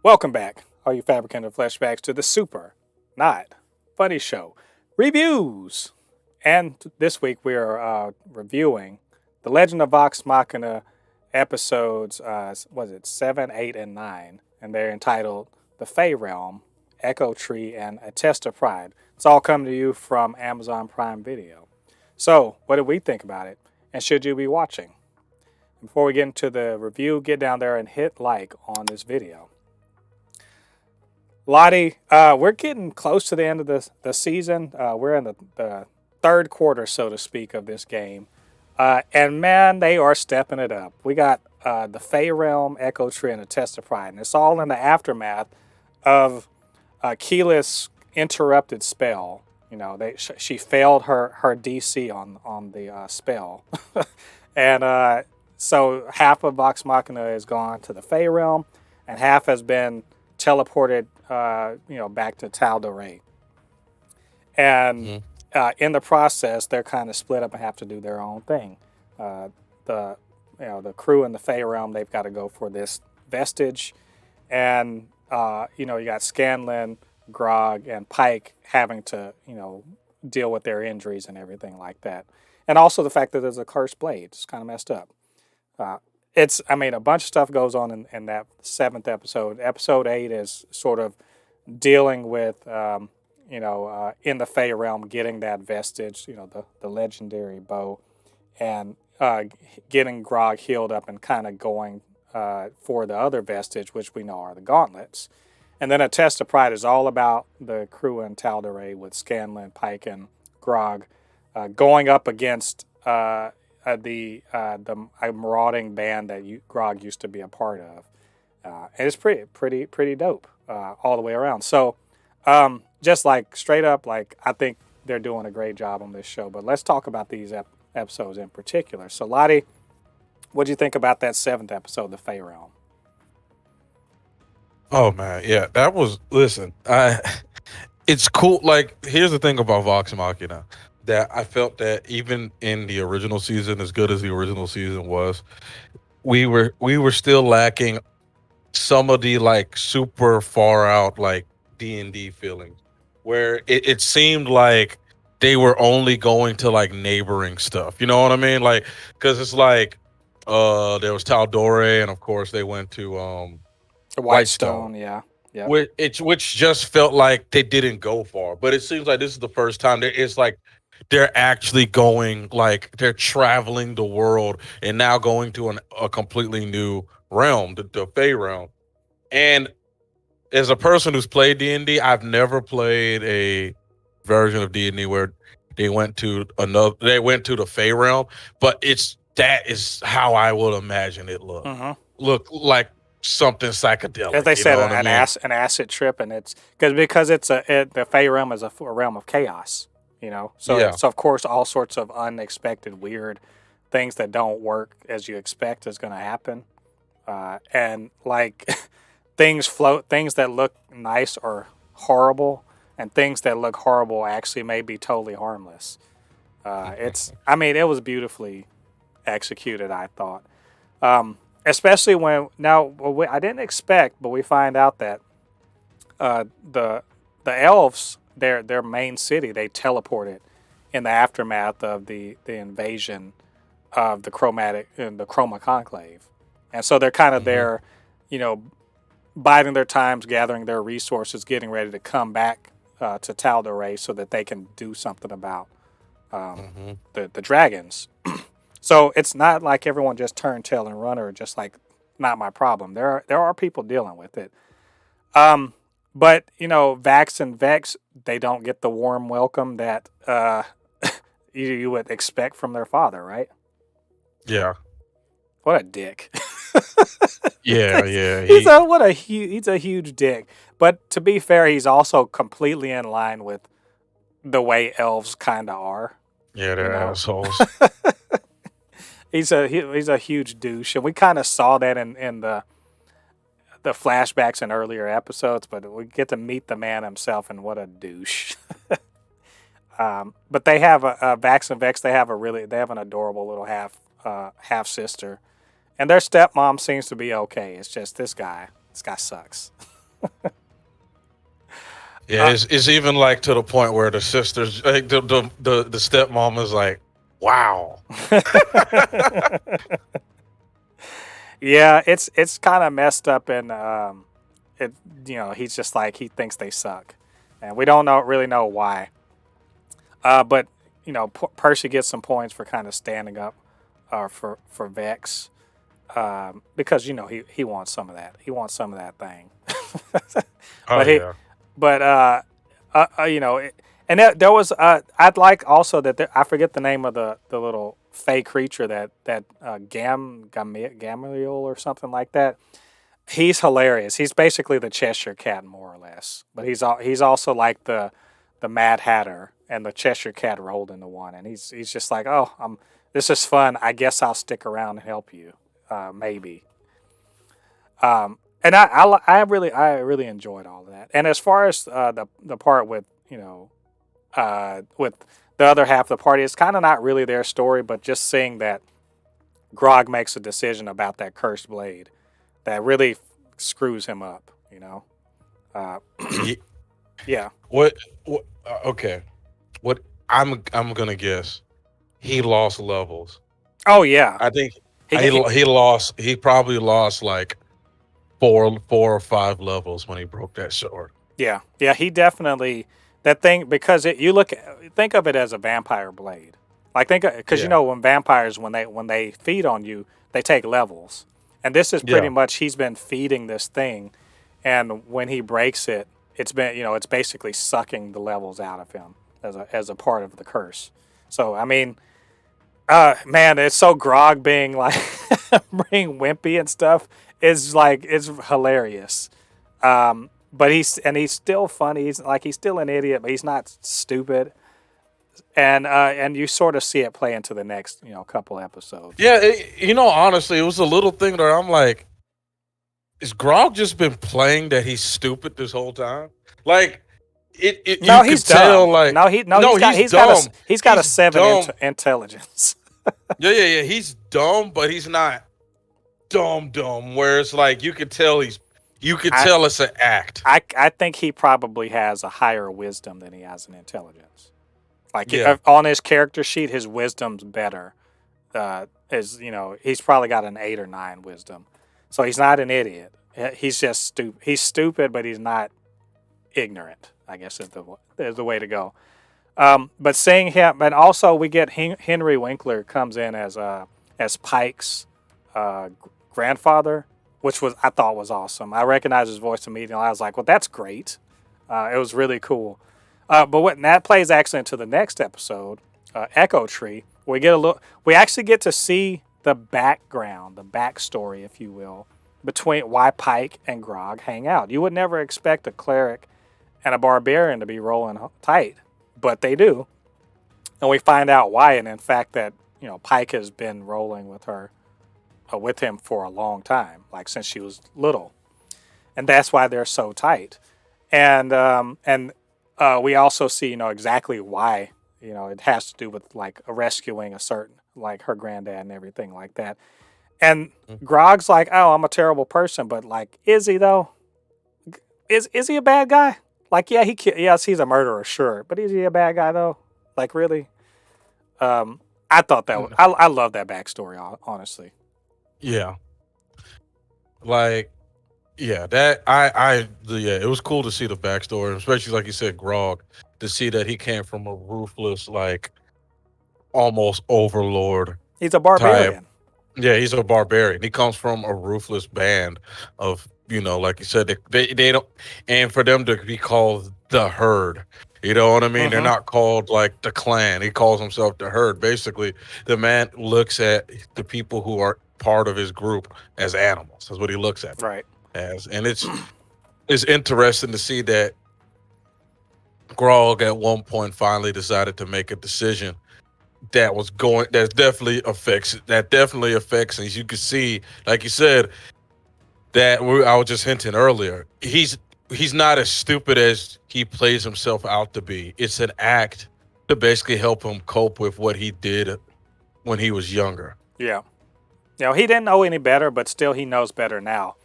Welcome back, all you Fabricants and Fleshbags, to the super, not funny show reviews. And this week we are reviewing The Legend of Vox Machina episodes, was it 7, 8, and 9? And they're entitled The Fey Realm, Echo Tree, and A Test of Pride. It's all coming to you from Amazon Prime Video. So, what did we think about it? And should you be watching? Before we get into the review, get down there and hit like on this video. Lottie, we're getting close to the end of the season. We're in the third quarter, so to speak, of this game. And man, they are stepping it up. We got the Fey Realm, Echo Tree, and a Test of Pride. And it's all in the aftermath of Keyleth's interrupted spell. You know, she failed her DC on the spell. And so half of Vox Machina is gone to the Fey Realm, and half has been teleported, back to Tal'Dorei. And in the process, they're kind of split up and have to do their own thing. The crew in the Fey Realm, they've got to go for this vestige, and you got Scanlan, Grog, and Pike having to deal with their injuries and everything like that. And also the fact that there's a cursed blade. It's kind of messed up. A bunch of stuff goes on in that seventh episode. Episode 8 is sort of dealing with, in the Fey Realm, getting that vestige, the legendary bow, and getting Grog healed up and kind of going for the other vestige, which we know are the gauntlets. And then A Test of Pride is all about the crew in Tal'Dorei with Scanlan, Pike, and Grog going up against the marauding band that Grog used to be a part of, and it's pretty dope all the way around. So, just like straight up, like I think they're doing a great job on this show. But let's talk about these episodes in particular. So, Lottie, what do you think about that 7th episode, The Fey Realm? Oh man, yeah, that was. Listen, it's cool. Like, here's the thing about Vox Machina, that I felt that even in the original season, as good as the original season was, we were still lacking some of the like super far out like D&D feelings, where it seemed like they were only going to like neighboring stuff. You know what I mean? Like, because it's like there was Tal'Dorei, and of course they went to The Whitestone, Whitestone, yeah, yep. which just felt like they didn't go far. But it seems like this is the first time it's like they're actually going, like they're traveling the world and now going to a completely new realm, the Fey realm. And as a person who's played D&D, I've never played a version of D&D where they went to the Fey realm, but that is how I would imagine it Mm-hmm. look like something As they psychedelic. You said, know what I mean? an acid trip, and it's because the Fey Realm is a realm of chaos. So Yeah. so of course all sorts of unexpected, weird things that don't work as you expect is going to happen, and like things that look nice or horrible, and things that look horrible actually may be totally harmless. It was beautifully executed, I thought. Especially I didn't expect, but we find out that the elves, their main city, they teleported in the aftermath of the invasion of the Chroma Conclave, and so they're kind of hmm there, you know, biding their times, gathering their resources, getting ready to come back to Tal'Dorei so that they can do something about hmm the dragons. So it's not like everyone just turned tail and run, or just like not my problem. There are people dealing with it. Um, but Vax and Vex, they don't get the warm welcome that you would expect from their father, right? Yeah. What a dick! Yeah. Yeah. He's a huge dick. But to be fair, he's also completely in line with the way elves kind of are. Yeah, You they're know, assholes. he's a huge douche, and we kind of saw that in the flashbacks in earlier episodes. But we get to meet the man himself, and what a douche. But they have a Vax and Vex. They have an adorable little half sister, and their stepmom seems to be okay. It's just this guy. This guy sucks. Yeah, it's even like to the point where the sisters, like the stepmom is like, wow. Yeah, it's kind of messed up, and it he's just like he thinks they suck, and we don't really know why. But Percy gets some points for kind of standing up for Vex, because he wants some of that. He wants some of that thing. Oh but he yeah. but and there was I'd like also that I forget the name of the little fey creature that Gamaliel or something like that. He's hilarious. He's basically the Cheshire Cat, more or less, but he's also like the Mad Hatter and the Cheshire Cat rolled into one, and he's just like, oh, this is fun. I guess I'll stick around and help you, maybe. And I really enjoyed all of that. And as far as the part with with the other half of the party, it's kind of not really their story, but just seeing that Grog makes a decision about that cursed blade that really screws him up. Uh, Ye- yeah. what okay. What I'm gonna guess he lost levels. Oh yeah. I think He, he he probably lost like four or five levels when he broke that sword. yeah, he definitely that thing because think of it as a vampire blade. Like think because Yeah. when vampires when they feed on you, they take levels. And this is pretty Yeah. much he's been feeding this thing, and when he breaks it, it's been it's basically sucking the levels out of him as a part of the curse. So I mean, man, it's so Grog being like being wimpy and stuff is like it's hilarious. But he's still funny. He's still an idiot, but he's not stupid. And you sort of see it play into the next couple episodes. Yeah, honestly, it was a little thing that I'm like, is Grog just been playing that he's stupid this whole time? Like, No, you could he's tell, dumb. like, No, no, he's dumb. he's got a He's 7 dumb. intelligence. Yeah. He's dumb, but he's not dumb. Where it's like you could I tell it's an act. I think he probably has a higher wisdom than he has an intelligence. Like Yeah, on his character sheet, his wisdom's better. He's probably got an 8 or 9 wisdom, so he's not an idiot. He's just stupid. He's stupid, but he's not ignorant. I guess is the way to go. But seeing him, and also we get Henry Winkler comes in as Pike's grandfather, which I thought was awesome. I recognized his voice immediately. I was like, well, that's great. It was really cool. But that plays actually into the next episode, Echo Tree. We actually get to see the background, the backstory, if you will, between why Pike and Grog hang out. You would never expect a cleric and a barbarian to be rolling tight, but they do. And we find out why, and in fact that Pike has been rolling with him for a long time, like since she was little, and that's why they're so tight. And we also see exactly why it has to do with like rescuing a certain like her granddad and everything like that. And Grog's like, oh, I'm a terrible person, but like, is he though? Is he a bad guy? Like, yeah, yes, he's a murderer, sure, but is he a bad guy though? Like, really? I thought I love that backstory, honestly. yeah. Like, yeah, yeah, it was cool to see the backstory, especially like you said, Grog, to see that he came from a ruthless, like almost overlord He's a type. barbarian. Yeah, he's a barbarian. He comes from a ruthless band of, like you said, they don't, and for them to be called the herd, you know what I mean? They're Mm-hmm. not called like the clan. He calls himself the herd. Basically, the man looks at the people who are part of his group as animals. That's what he looks at them Right. as, and it's interesting to see that Grog at one point finally decided to make a decision that definitely affects, and you can see, like you said, I was just hinting earlier, he's not as stupid as he plays himself out to be. It's an act to basically help him cope with what he did when he was younger. Yeah. He didn't know any better, but still he knows better now.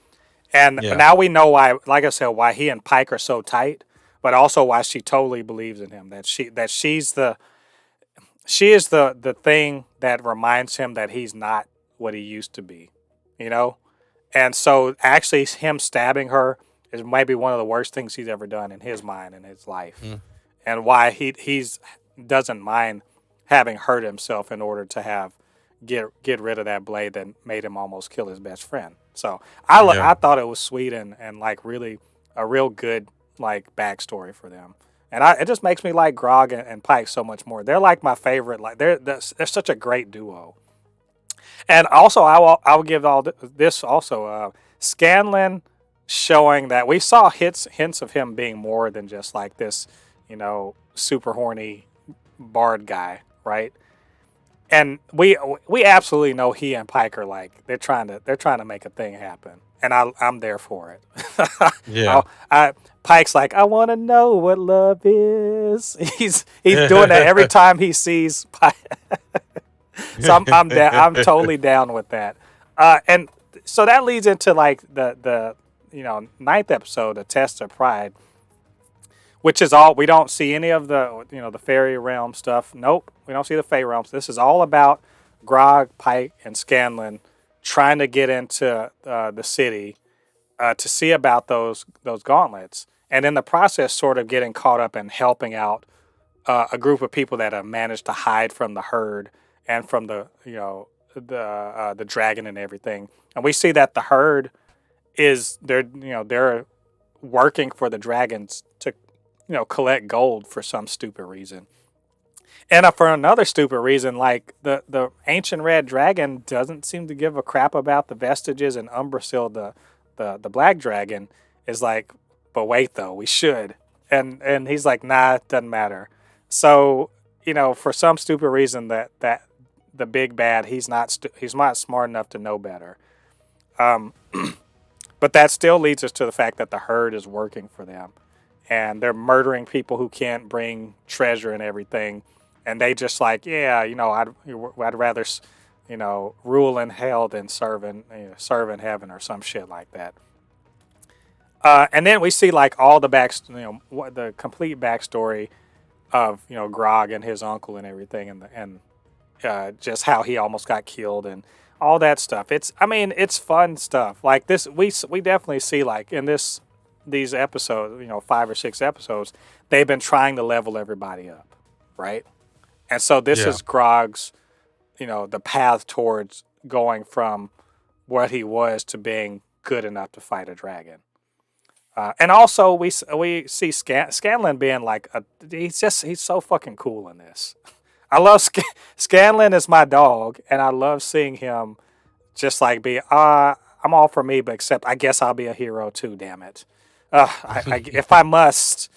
And Yeah. now we know why, like I said, why he and Pike are so tight, but also why she totally believes in him. She is the thing that reminds him that he's not what he used to be, you know? And so actually him stabbing her is maybe one of the worst things he's ever done in his mind in his life. Mm. And why he's doesn't mind having hurt himself in order to get rid of that blade that made him almost kill his best friend. So Yeah. I thought it was sweet and like really a real good like backstory for them. And it just makes me like Grog and Pike so much more. They're like my favorite. Like they're such a great duo. And also, I will give all this also. Scanlan showing that we saw hints of him being more than just like this, super horny bard guy, right? And we absolutely know he and Pike are like they're trying to make a thing happen, and I'm there for it. Yeah. Pike's like, I want to know what love is. He's doing that every time he sees Pike. So I'm down. I'm totally down with that. And so that leads into like the ninth episode, the test of pride, which is all we don't see any of the the fairy realm stuff. Nope, we don't see the fairy realms. This is all about Grog, Pike, and Scanlan trying to get into the city to see about those gauntlets, and in the process, sort of getting caught up in helping out a group of people that have managed to hide from the herd and from the the dragon and everything. And we see that the herd is they're working for the dragons to collect gold for some stupid reason. And for another stupid reason, like the ancient red dragon doesn't seem to give a crap about the vestiges, and Umbrasil, the black dragon, is like, but wait though, we should. And he's like, nah, it doesn't matter. So for some stupid reason that the big bad, he's not smart enough to know better. But that still leads us to the fact that the herd is working for them, and they're murdering people who can't bring treasure and everything. And they just like, yeah, I'd rather, rule in hell than serve in heaven or some shit like that. And then we see like all the the complete backstory of Grog and his uncle and everything, and just how he almost got killed and all that stuff. It's fun stuff. Like this, we definitely see like in these episodes, 5 or 6 episodes, they've been trying to level everybody up, right? And so this is Grog's, the path towards going from what he was to being good enough to fight a dragon. And also we see Scanlan being like he's so fucking cool in this. I love Scanlan is my dog, and I love seeing him just like be I'm all for me, but except I guess I'll be a hero too. Damn it! If I must.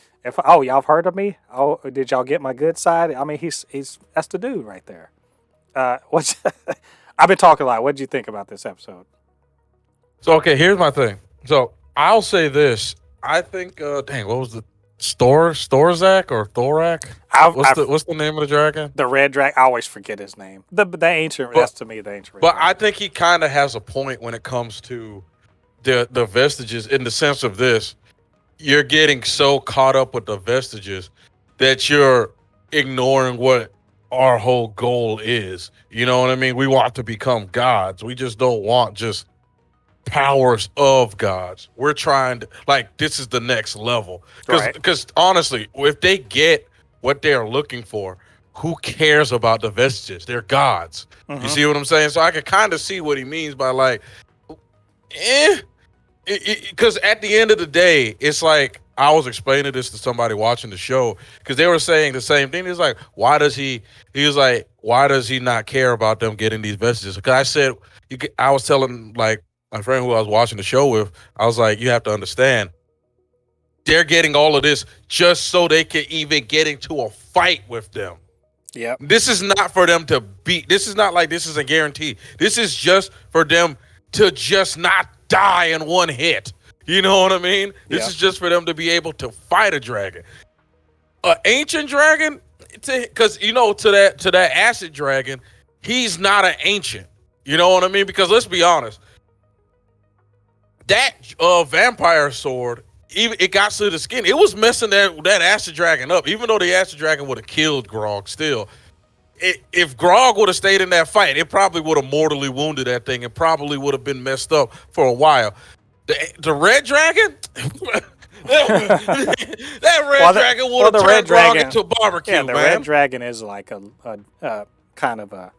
Y'all have heard of me? Oh, did y'all get my good side? I mean, he's that's the dude right there. What's I've been talking a lot. What did you think about this episode? So okay, here's my thing. So I'll say this. I think what was the Storzak or Thorak? What's the name of the dragon? The red dragon. I always forget his name. The ancient. That's to me the ancient. But I think he kind of has a point when it comes to the vestiges, in the sense of this. You're getting so caught up with the vestiges that you're ignoring what our whole goal is. You know what I mean? We want to become gods. We just don't want just powers of gods. We're trying to, like, this is the next level. Because honestly, if they get what they're looking for, who cares about the vestiges? They're gods. Mm-hmm. You see what I'm saying? So I can kind of see what he means by like, because at the end of the day, it's like, I was explaining this to somebody watching the show, because they were saying the same thing. It's like, why does he not care about them getting these vestiges? Because I said, I was telling like my friend who I was watching the show with, I was like, you have to understand, they're getting all of this just so they can even get into a fight with them. Yeah. This is not for them to beat. This is not like this is a guarantee. This is just for them to just not die in one hit. You know what I mean? This is just for them to be able to fight a dragon. An ancient dragon, because to that acid dragon, he's not an ancient. You know what I mean? Because let's be honest, that vampire sword, even it got to the skin. It was messing that acid dragon up. Even though the acid dragon would have killed Grog, still, if Grog would have stayed in that fight, it probably would have mortally wounded that thing. It probably would have been messed up for a while. The red dragon, that red dragon would have the red turned Grog dragon, into a yeah, barbecue, the red man. dragon is like a kind of a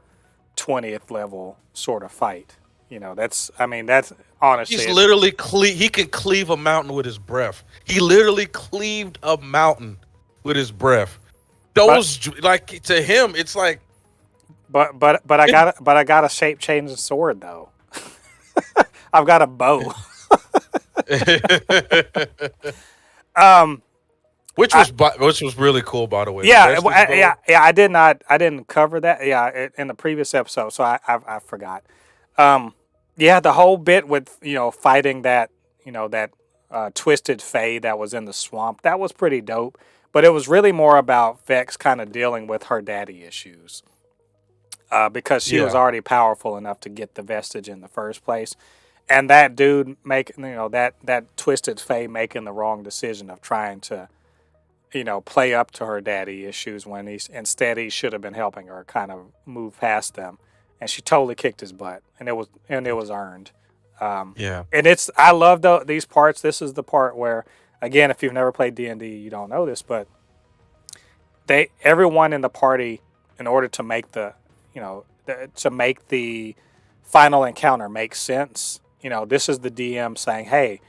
20th level sort of fight. That's honestly He's literally he can cleave a mountain with his breath. He literally cleaved a mountain with his breath. but Like to him, it's like it, I got a shape changing sword though. I've got a bow. um, I, which was really cool, by the way. The yeah, vestige bow. yeah. I didn't cover that. Yeah, in the previous episode, so I forgot. Um, yeah, the whole bit with fighting that that twisted fae that was in the swamp, that was pretty dope. But it was really more about Vex kind of dealing with her daddy issues, because she was Yeah, already powerful enough to get the vestige in the first place. And that dude making that twisted fae making the wrong decision of trying to play up to her daddy issues when he should have been helping her kind of move past them, and she totally kicked his butt, and it was earned. yeah, And I love these parts. This is the part where, again, if you've never played D&D, you don't know this, but everyone in the party, in order to make to make the final encounter make sense, this is the DM saying, "Hey,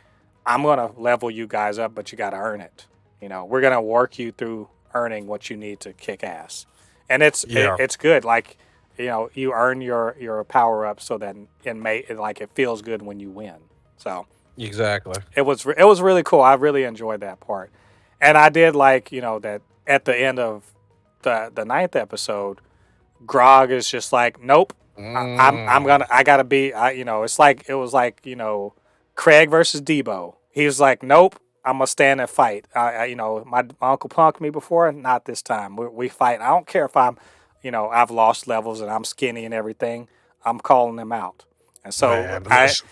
I'm gonna level you guys up, but you got to earn it. We're gonna work you through earning what you need to kick ass." And yeah. it's good. Like, you earn your power up so that it feels good when you win. So Exactly. it was really cool. I really enjoyed that part, and I did like that at the end of the ninth episode, Grog is just like, "Nope, Mm. I gotta be." It's like it was like Craig versus Debo. He was like, "Nope, I'm gonna stand and fight." My uncle punked me before, not this time. We fight. I don't care if I've lost levels and I'm skinny and everything. I'm calling him out. And so Man, listen.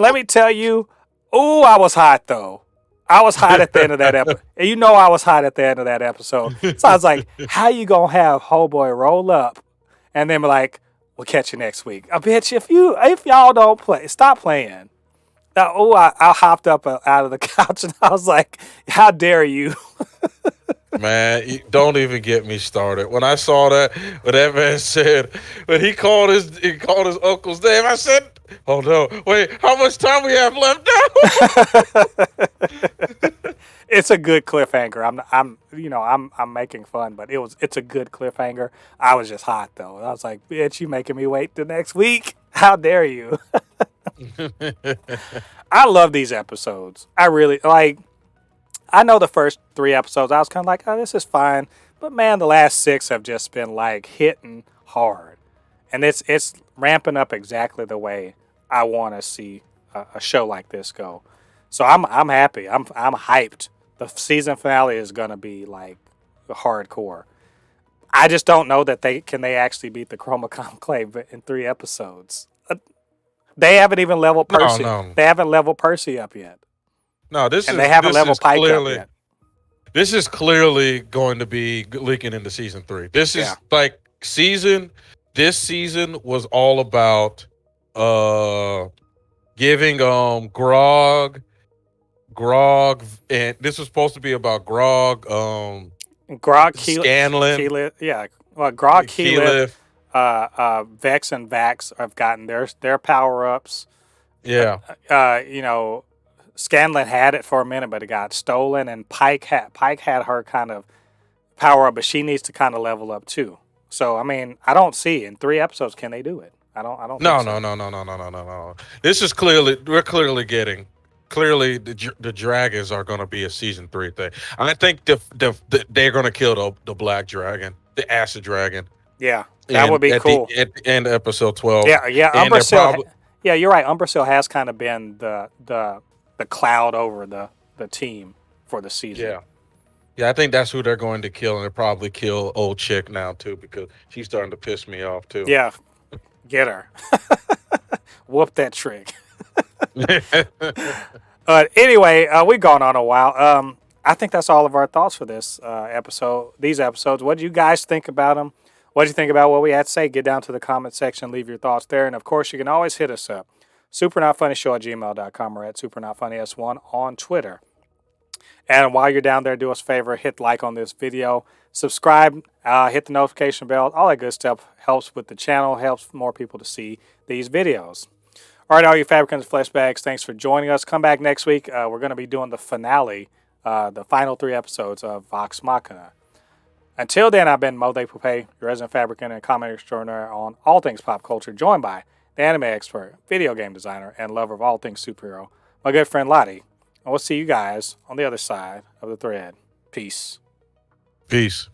let me tell you, ooh, I was hot though. I was hot at the end of that episode. I was hot at the end of that episode. So I was like, how you gonna have Homeboy roll up and then be like, we'll catch you next week? I bet you if y'all don't stop playing. Now, I hopped up out of the couch and I was like, how dare you? Man, don't even get me started. When I saw that, when that man said, when he called his uncle's name, I said, "Oh no, wait, how much time we have left now?" It's a good cliffhanger. I'm making fun, but it's a good cliffhanger. I was just hot though. I was like, bitch, you making me wait the next week? How dare you? I love these episodes. I really like. I know the first 3 episodes, I was kind of like, oh, this is fine. But man, the last 6 have just been like hitting hard, and it's ramping up exactly the way I want to see a show like this go. So I'm happy. I'm hyped. The season finale is gonna be like hardcore. I just don't know that they actually beat the Chroma Conclave in 3 episodes. They haven't even leveled No, Percy. no, They haven't leveled Percy up yet, no. and they haven't leveled Pike up yet. This is clearly going to be leaking into season 3. This Yeah. is like season. This season was all about uh giving Grog, and this was supposed to be about Grog, Grog, Scanlan, Keyleth, yeah. Well, Grog, Keyleth, Keyleth. Vex, and Vax have gotten their power ups. Yeah, Uh, you know, Scanlan had it for a minute, but it got stolen, and Pike had her kind of power up, but she needs to kind of level up too. So I mean, I don't see in 3 episodes can they do it. I don't think no, so. no, no, no, no, no, no, no, no. This is we're clearly getting. Clearly, the dragons are going to be a season 3 thing. I think they're going to kill the black dragon, the acid dragon, Yeah, that would and be cool. at the end of episode 12, Yeah. and they're probably Yeah, you're right. Umbrasil has kind of been the cloud over the team for the season. yeah. Yeah, I think that's who they're going to kill, and they'll probably kill old chick now too because she's starting to piss me off too. Yeah, get her. Whoop that trick. But anyway, we've gone on a while. I think that's all of our thoughts for this episode. These episodes. What do you guys think about them? What do you think about what we had to say? Get down to the comment section. Leave your thoughts there. And of course, you can always hit us up. supernotfunnyshow@gmail.com or at supernotfunnys1 on Twitter. And while you're down there, do us a favor, hit like on this video, subscribe, hit the notification bell. All that good stuff helps with the channel, helps more people to see these videos. All right, all you Fabricans and Fleshbags, thanks for joining us. Come back next week. We're going to be doing the finale, the final 3 episodes of Vox Machina. Until then, I've been Mo De Poupée, your resident fabricant and commentator extraordinaire on all things pop culture, joined by the anime expert, video game designer, and lover of all things superhero, my good friend Lottie. And we'll see you guys on the other side of the thread. Peace. Peace.